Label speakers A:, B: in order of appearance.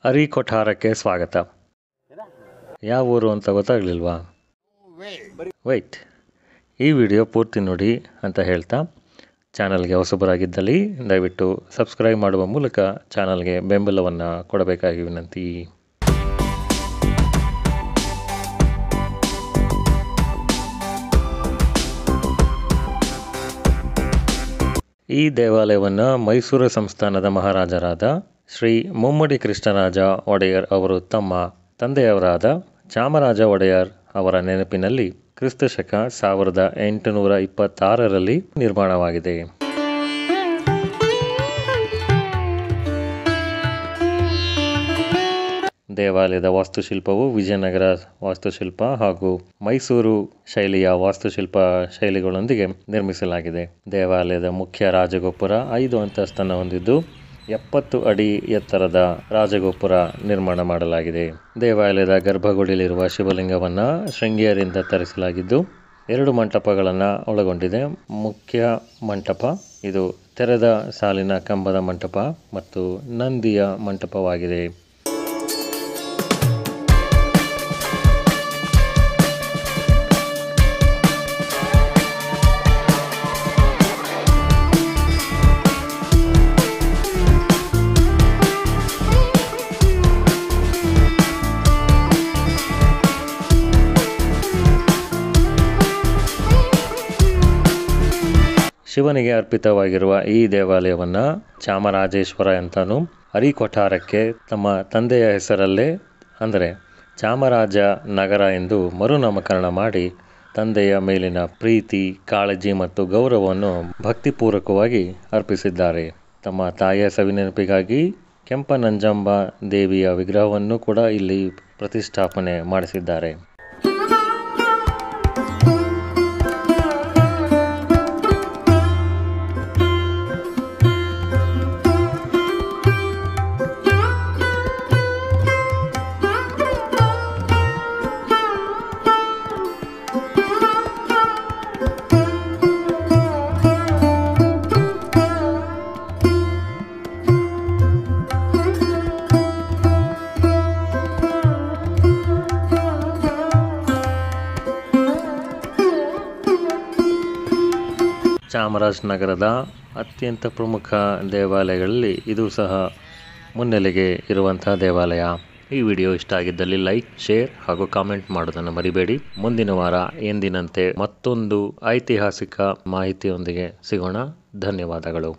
A: ಅರಿಕೊಠಾರಕ್ಕೆ ಸ್ವಾಗತ. ಯಾವ ಊರು ಅಂತ ಗೊತ್ತಾಗಲಿಲ್ವಾ? ವೈಟ್. ಈ ವಿಡಿಯೋ ಪೂರ್ತಿ ನೋಡಿ ಅಂತ ಹೇಳ್ತಾ, ಚಾನಲ್ಗೆ ಹೊಸಬರಾಗಿದ್ದಲ್ಲಿ ದಯವಿಟ್ಟು ಸಬ್ಸ್ಕ್ರೈಬ್ ಮಾಡುವ ಮೂಲಕ ಚಾನಲ್ಗೆ ಬೆಂಬಲವನ್ನು ಕೊಡಬೇಕಾಗಿ ವಿನಂತಿ. ಈ ದೇವಾಲಯವನ್ನು ಮೈಸೂರು ಸಂಸ್ಥಾನದ ಮಹಾರಾಜರಾದ ಶ್ರೀ ಮುಮ್ಮಡಿ ಕೃಷ್ಣರಾಜ ಒಡೆಯರ್ ಅವರು ತಮ್ಮ ತಂದೆಯವರಾದ ಚಾಮರಾಜ ಒಡೆಯರ್ ಅವರ ನೆನಪಿನಲ್ಲಿ ಕ್ರಿಸ್ತಶಕ 1826ರಲ್ಲಿ ನಿರ್ಮಾಣವಾಗಿದೆ. ದೇವಾಲಯದ ವಾಸ್ತುಶಿಲ್ಪವು ವಿಜಯನಗರ ವಾಸ್ತುಶಿಲ್ಪ ಹಾಗೂ ಮೈಸೂರು ಶೈಲಿಯ ವಾಸ್ತುಶಿಲ್ಪ ಶೈಲಿಗಳೊಂದಿಗೆ ನಿರ್ಮಿಸಲಾಗಿದೆ. ದೇವಾಲಯದ ಮುಖ್ಯ ರಾಜಗೋಪುರ 5 ಅಂತಸ್ತನ್ನು ಹೊಂದಿದ್ದು 70 ಅಡಿ ಎತ್ತರದ ರಾಜಗೋಪುರ ನಿರ್ಮಾಣ ಮಾಡಲಾಗಿದೆ. ದೇವಾಲಯದ ಗರ್ಭಗುಡಿಯಲ್ಲಿರುವ ಶಿವಲಿಂಗವನ್ನು ಶೃಂಗೇರಿಯಿಂದ ತರಿಸಲಾಗಿದ್ದು 2 ಮಂಟಪಗಳನ್ನು ಒಳಗೊಂಡಿದೆ. ಮುಖ್ಯ ಮಂಟಪ ಇದು ತೆರೆದ ಸಾಲಿನ ಕಂಬದ ಮಂಟಪ ಮತ್ತು ನಂದಿಯ ಮಂಟಪವಾಗಿದೆ. ಶಿವನಿಗೆ ಅರ್ಪಿತವಾಗಿರುವ ಈ ದೇವಾಲಯವನ್ನು ಚಾಮರಾಜೇಶ್ವರ ಅಂತಲೂ ಅರಿಕೊಠಾರಕ್ಕೆ ತಮ್ಮ ತಂದೆಯ ಹೆಸರಲ್ಲೇ ಅಂದರೆ ಚಾಮರಾಜ ನಗರ ಎಂದು ಮರುನಾಮಕರಣ ಮಾಡಿ ತಂದೆಯ ಮೇಲಿನ ಪ್ರೀತಿ, ಕಾಳಜಿ ಮತ್ತು ಗೌರವವನ್ನು ಭಕ್ತಿಪೂರ್ವಕವಾಗಿ ಅರ್ಪಿಸಿದ್ದಾರೆ. ತಮ್ಮ ತಾಯಿಯ ಸವಿನೆನಪಿಗಾಗಿ ಕೆಂಪನಂಜಂಬ ದೇವಿಯ ವಿಗ್ರಹವನ್ನು ಕೂಡ ಇಲ್ಲಿ ಪ್ರತಿಷ್ಠಾಪನೆ ಮಾಡಿಸಿದ್ದಾರೆ. ಚಾಮರಾಜನಗರದ ಅತ್ಯಂತ ಪ್ರಮುಖ ದೇವಾಲಯಗಳಲ್ಲಿ ಇದು ಸಹ ಮುನ್ನೆಲೆಗೆ ಇರುವಂತಹ ದೇವಾಲಯ. ಈ ವಿಡಿಯೋ ಇಷ್ಟ ಆಗಿದ್ದಲ್ಲಿ ಲೈಕ್, ಶೇರ್ ಹಾಗೂ ಕಾಮೆಂಟ್ ಮಾಡೋದನ್ನು ಮರಿಬೇಡಿ. ಮುಂದಿನ ವಾರ ಎಂದಿನಂತೆ ಮತ್ತೊಂದು ಐತಿಹಾಸಿಕ ಮಾಹಿತಿಯೊಂದಿಗೆ ಸಿಗೋಣ. ಧನ್ಯವಾದಗಳು.